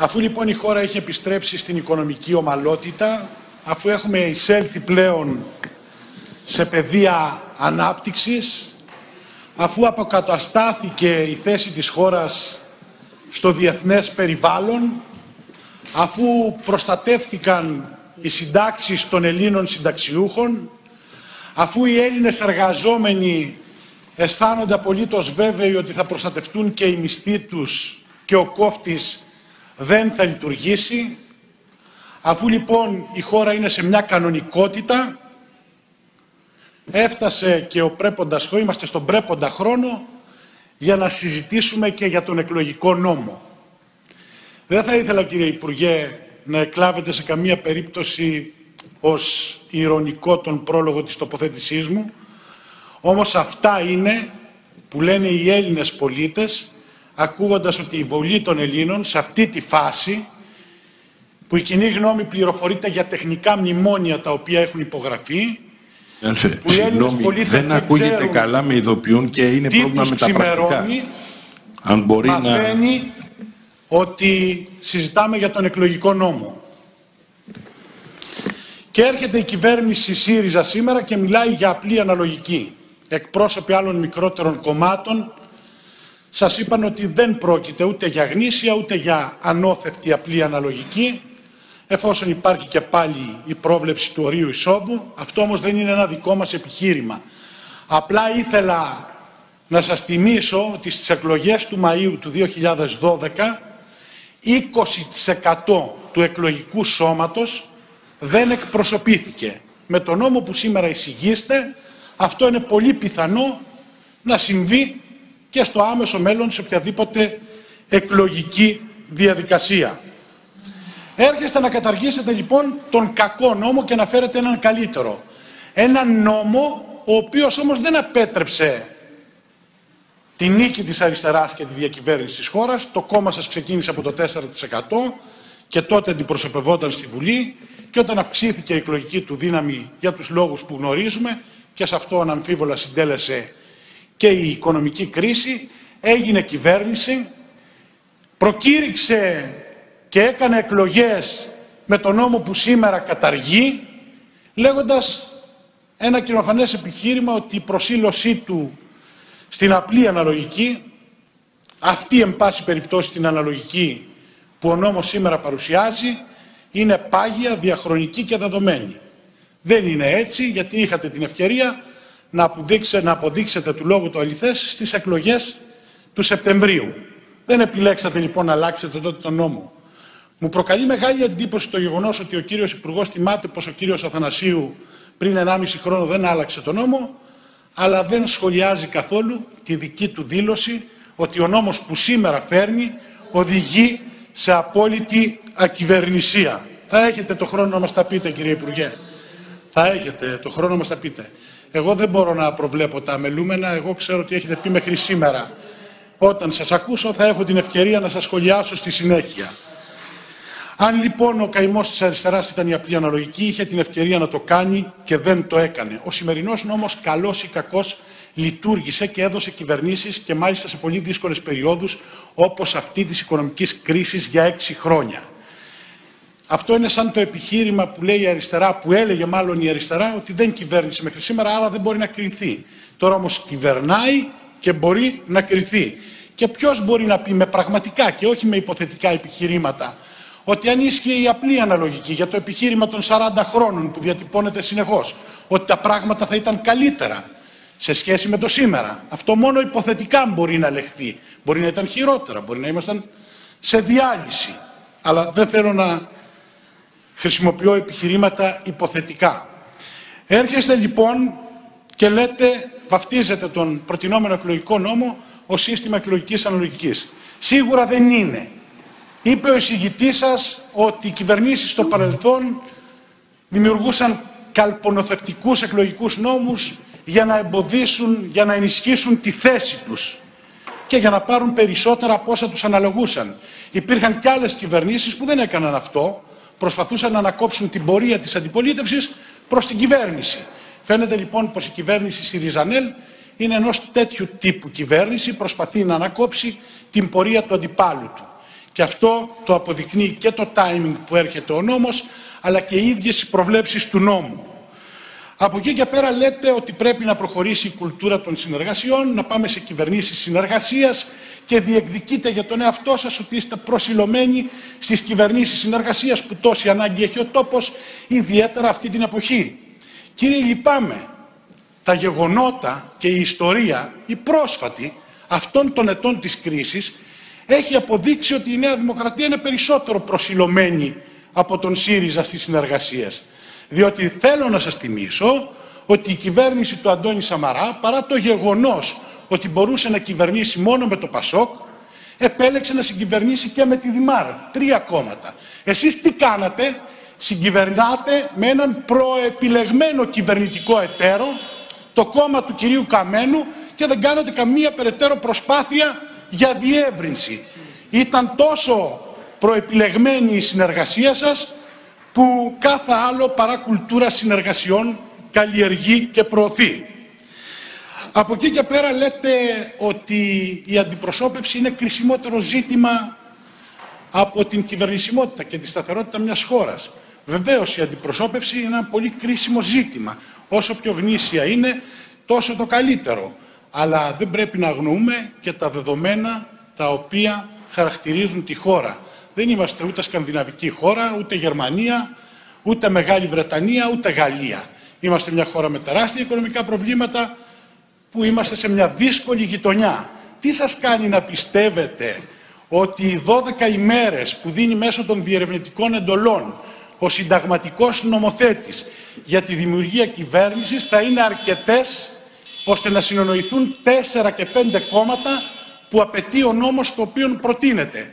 Αφού λοιπόν η χώρα έχει επιστρέψει στην οικονομική ομαλότητα, αφού έχουμε εισέλθει πλέον σε πεδία ανάπτυξης, αφού αποκαταστάθηκε η θέση της χώρας στο διεθνές περιβάλλον, αφού προστατεύτηκαν οι συντάξεις των Ελλήνων συνταξιούχων, αφού οι Έλληνες εργαζόμενοι αισθάνονται απολύτως βέβαιοι ότι θα προστατευτούν και οι μισθοί τους και ο κόφτης δεν θα λειτουργήσει, αφού λοιπόν η χώρα είναι σε μια κανονικότητα, έφτασε και ο πρέποντας χρόνο, είμαστε στον πρέποντα χρόνο για να συζητήσουμε και για τον εκλογικό νόμο. Δεν θα ήθελα, κύριε Υπουργέ, να εκλάβετε σε καμία περίπτωση ως ειρωνικό τον πρόλογο της τοποθέτησής μου, όμως αυτά είναι που λένε οι Έλληνες πολίτες, ακούγοντας ότι η βολή των Ελλήνων σε αυτή τη φάση, που η κοινή γνώμη πληροφορείται για τεχνικά μνημόνια τα οποία έχουν υπογραφεί, που οι Έλληνες πολίτες δεν ακούγεται καλά, με ειδοποιούν και είναι πρόβλημα με τα πρακτικά. Αν μπορεί μαθαίνει ότι συζητάμε για τον εκλογικό νόμο. Και έρχεται η κυβέρνηση ΣΥΡΙΖΑ σήμερα και μιλάει για απλή αναλογική. Εκπρόσωποι άλλων μικρότερων κομμάτων σας είπαν ότι δεν πρόκειται ούτε για γνήσια ούτε για ανώθευτη απλή αναλογική, εφόσον υπάρχει και πάλι η πρόβλεψη του ορίου εισόδου. Αυτό όμως δεν είναι ένα δικό μας επιχείρημα. Απλά ήθελα να σας θυμίσω ότι στις εκλογές του Μαΐου του 2012 20% του εκλογικού σώματος δεν εκπροσωπήθηκε. Με τον νόμο που σήμερα εισηγείστε, αυτό είναι πολύ πιθανό να συμβεί και στο άμεσο μέλλον σε οποιαδήποτε εκλογική διαδικασία. Έρχεστε να καταργήσετε λοιπόν τον κακό νόμο και να φέρετε έναν καλύτερο. Έναν νόμο ο οποίος όμως δεν απέτρεψε τη νίκη της αριστεράς και τη διακυβέρνηση της χώρας. Το κόμμα σας ξεκίνησε από το 4% και τότε αντιπροσωπευόταν στη Βουλή, και όταν αυξήθηκε η εκλογική του δύναμη για τους λόγους που γνωρίζουμε, και σε αυτό αναμφίβολα συντέλεσε και η οικονομική κρίση, έγινε κυβέρνηση, προκήρυξε και έκανε εκλογές με τον νόμο που σήμερα καταργεί, λέγοντας ένα κοινοφανές επιχείρημα ότι η προσήλωσή του στην απλή αναλογική, αυτή εν πάση περιπτώσει την αναλογική που ο νόμος σήμερα παρουσιάζει, είναι πάγια, διαχρονική και δεδομένη. Δεν είναι έτσι, γιατί είχατε την ευκαιρία να αποδείξετε του λόγου το αληθές στις εκλογές του Σεπτεμβρίου. Δεν επιλέξατε λοιπόν να αλλάξετε τότε τον νόμο. Μου προκαλεί μεγάλη εντύπωση το γεγονός ότι ο κύριος Υπουργός θυμάται πως ο κύριος Αθανασίου πριν 1,5 χρόνο δεν άλλαξε τον νόμο, αλλά δεν σχολιάζει καθόλου τη δική του δήλωση ότι ο νόμος που σήμερα φέρνει οδηγεί σε απόλυτη ακυβερνησία. Θα έχετε το χρόνο να μας τα πείτε, κύριε Υπουργέ. Θα έχετε το χρόνο να μας τα πείτε. Εγώ δεν μπορώ να προβλέπω τα αμελούμενα. Εγώ ξέρω ότι έχετε πει μέχρι σήμερα. Όταν σας ακούσω θα έχω την ευκαιρία να σας σχολιάσω στη συνέχεια. Αν λοιπόν ο καημός της αριστεράς ήταν η απλή αναλογική, είχε την ευκαιρία να το κάνει και δεν το έκανε. Ο σημερινός νόμος, καλός ή κακός, λειτουργήσε και έδωσε κυβερνήσεις, και μάλιστα σε πολύ δύσκολες περιόδους, όπως αυτή της οικονομικής κρίσης για 6 χρόνια. Αυτό είναι σαν το επιχείρημα που λέει η αριστερά, που έλεγε μάλλον η αριστερά, ότι δεν κυβέρνησε μέχρι σήμερα, άρα δεν μπορεί να κριθεί. Τώρα όμως κυβερνάει και μπορεί να κριθεί. Και ποιος μπορεί να πει με πραγματικά και όχι με υποθετικά επιχειρήματα, ότι αν ίσχυε η απλή αναλογική για το επιχείρημα των 40 χρόνων που διατυπώνεται συνεχώς, ότι τα πράγματα θα ήταν καλύτερα σε σχέση με το σήμερα. Αυτό μόνο υποθετικά μπορεί να λεχθεί. Μπορεί να ήταν χειρότερα, μπορεί να ήμασταν σε διάλυση. Αλλά δεν θέλω να χρησιμοποιώ επιχειρήματα υποθετικά. Έρχεστε λοιπόν και λέτε, βαφτίζετε τον προτινόμενο εκλογικό νόμο ως σύστημα εκλογικής αναλογικής. Σίγουρα δεν είναι. Είπε ο εισηγητής σας ότι οι κυβερνήσεις στο παρελθόν δημιουργούσαν καλπονοθευτικούς εκλογικούς νόμους για να εμποδίσουν, για να ενισχύσουν τη θέση τους και για να πάρουν περισσότερα από όσα τους αναλογούσαν. Υπήρχαν και άλλες κυβερνήσεις που δεν έκαναν αυτό, προσπαθούσαν να ανακόψουν την πορεία της αντιπολίτευσης προς την κυβέρνηση. Φαίνεται λοιπόν πως η κυβέρνηση ΣΥΡΙΖΑΝΕΛ είναι ενός τέτοιου τύπου κυβέρνηση, προσπαθεί να ανακόψει την πορεία του αντιπάλου του. Και αυτό το αποδεικνύει και το timing που έρχεται ο νόμος, αλλά και οι ίδιες οι προβλέψεις του νόμου. Από εκεί και πέρα λέτε ότι πρέπει να προχωρήσει η κουλτούρα των συνεργασιών, να πάμε σε κυβερνήσεις συνεργασίας και διεκδικείτε για τον εαυτό σας ότι είστε προσιλωμένοι στις κυβερνήσεις συνεργασίας που τόση ανάγκη έχει ο τόπος, ιδιαίτερα αυτή την εποχή. Κύριε, λυπάμαι. Τα γεγονότα και η ιστορία, η πρόσφατη αυτών των ετών της κρίσης, έχει αποδείξει ότι η Νέα Δημοκρατία είναι περισσότερο προσιλωμένη από τον ΣΥΡΙΖΑ στις συνεργασίες. Διότι θέλω να σας θυμίσω ότι η κυβέρνηση του Αντώνη Σαμαρά, παρά το γεγονός ότι μπορούσε να κυβερνήσει μόνο με το ΠΑΣΟΚ, επέλεξε να συγκυβερνήσει και με τη ΔΙΜΑΡ, 3 κόμματα. Εσείς τι κάνατε? Συγκυβερνάτε με έναν προεπιλεγμένο κυβερνητικό εταίρο, το κόμμα του κυρίου Καμένου, και δεν κάνατε καμία περαιτέρω προσπάθεια για διεύρυνση. Ήταν τόσο προεπιλεγμένη η συνεργασία σας που κάθε άλλο παρά κουλτούρα συνεργασιών καλλιεργεί και προωθεί. Από εκεί και πέρα λέτε ότι η αντιπροσώπευση είναι κρισιμότερο ζήτημα από την κυβερνησιμότητα και τη σταθερότητα μιας χώρας. Βεβαίως η αντιπροσώπευση είναι ένα πολύ κρίσιμο ζήτημα. Όσο πιο γνήσια είναι, τόσο το καλύτερο. Αλλά δεν πρέπει να αγνοούμε και τα δεδομένα τα οποία χαρακτηρίζουν τη χώρα. Δεν είμαστε ούτε σκανδιναβική χώρα, ούτε Γερμανία, ούτε Μεγάλη Βρετανία, ούτε Γαλλία. Είμαστε μια χώρα με τεράστια οικονομικά προβλήματα, που είμαστε σε μια δύσκολη γειτονιά. Τι σας κάνει να πιστεύετε ότι οι 12 ημέρες που δίνει μέσω των διερευνητικών εντολών ο συνταγματικός νομοθέτης για τη δημιουργία κυβέρνησης θα είναι αρκετές ώστε να συνεννοηθούν 4 και 5 κόμματα που απαιτεί ο νόμος το οποίο προτείνεται?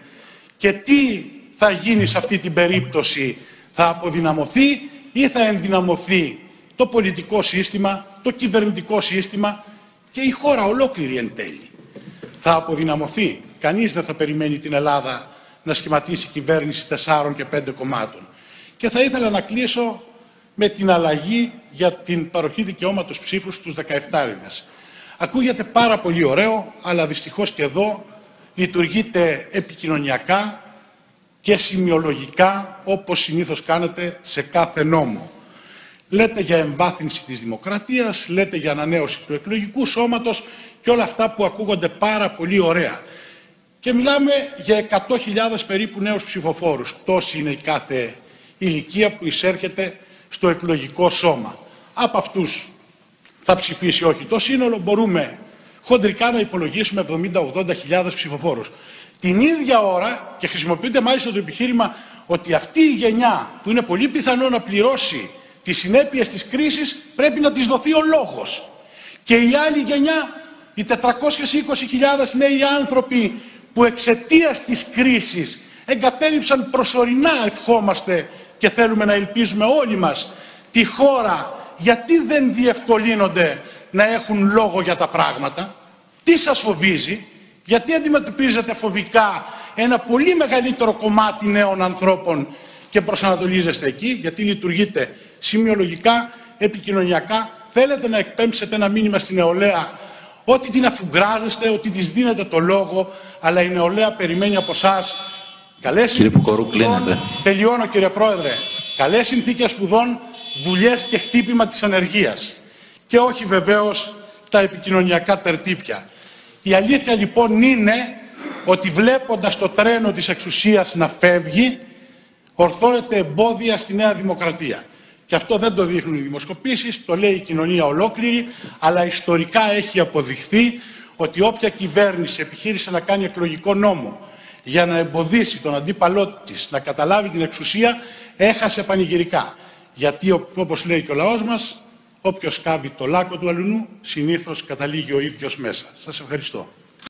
Και τι θα γίνει σε αυτή την περίπτωση? Θα αποδυναμωθεί ή θα ενδυναμωθεί το πολιτικό σύστημα, το κυβερνητικό σύστημα και η χώρα ολόκληρη εν τέλει? Θα αποδυναμωθεί. Κανείς δεν θα περιμένει την Ελλάδα να σχηματίσει κυβέρνηση 4 και 5 κομμάτων. Και θα ήθελα να κλείσω με την αλλαγή για την παροχή δικαιώματος ψήφου στους 17άριδες. Ακούγεται πάρα πολύ ωραίο, αλλά δυστυχώς και εδώ λειτουργείτε επικοινωνιακά και σημειολογικά, όπως συνήθως κάνετε σε κάθε νόμο. Λέτε για εμβάθυνση της δημοκρατίας, λέτε για ανανέωση του εκλογικού σώματος και όλα αυτά που ακούγονται πάρα πολύ ωραία. Και μιλάμε για 100.000 περίπου νέους ψηφοφόρους. Τόση είναι η κάθε ηλικία που εισέρχεται στο εκλογικό σώμα. Από αυτούς θα ψηφίσει όχι το σύνολο, μπορούμε χοντρικά να υπολογίσουμε 70-80.000 ψηφοφόρους. Την ίδια ώρα, και χρησιμοποιείται μάλιστα το επιχείρημα ότι αυτή η γενιά που είναι πολύ πιθανό να πληρώσει τις συνέπειες της κρίσης πρέπει να της δοθεί ο λόγος. Και η άλλη γενιά, οι 420.000 νέοι άνθρωποι που εξαιτίας της κρίσης εγκατέλειψαν προσωρινά, ευχόμαστε και θέλουμε να ελπίζουμε όλοι μας, τη χώρα, γιατί δεν διευκολύνονται να έχουν λόγο για τα πράγματα? Τι σας φοβίζει? Γιατί αντιμετωπίζετε φοβικά ένα πολύ μεγαλύτερο κομμάτι νέων ανθρώπων και προσανατολίζεστε εκεί? Γιατί λειτουργείτε σημειολογικά, επικοινωνιακά, θέλετε να εκπέμψετε ένα μήνυμα στην νεολαία ότι την αφουγκράζεστε, ότι της δίνετε το λόγο, αλλά η νεολαία περιμένει από εσάς καλές συνθήκες σπουδών. Τελειώνω, κύριε Πρόεδρε. Καλές συνθήκες σπουδών, δουλειές και χτύπημα της ανεργίας. Και όχι βεβαίως τα επικοινωνιακά τερτύπια. Η αλήθεια λοιπόν είναι ότι βλέποντας το τρένο της εξουσίας να φεύγει, ορθώνεται εμπόδια στη Νέα Δημοκρατία. Και αυτό δεν το δείχνουν οι δημοσκοπήσεις, το λέει η κοινωνία ολόκληρη, αλλά ιστορικά έχει αποδειχθεί ότι όποια κυβέρνηση επιχείρησε να κάνει εκλογικό νόμο για να εμποδίσει τον αντίπαλό της να καταλάβει την εξουσία, έχασε πανηγυρικά. Γιατί όπως λέει και ο λαός μας, όποιος κάβει το λάκκο του αλουνού, συνήθως καταλήγει ο ίδιος μέσα. Σας ευχαριστώ.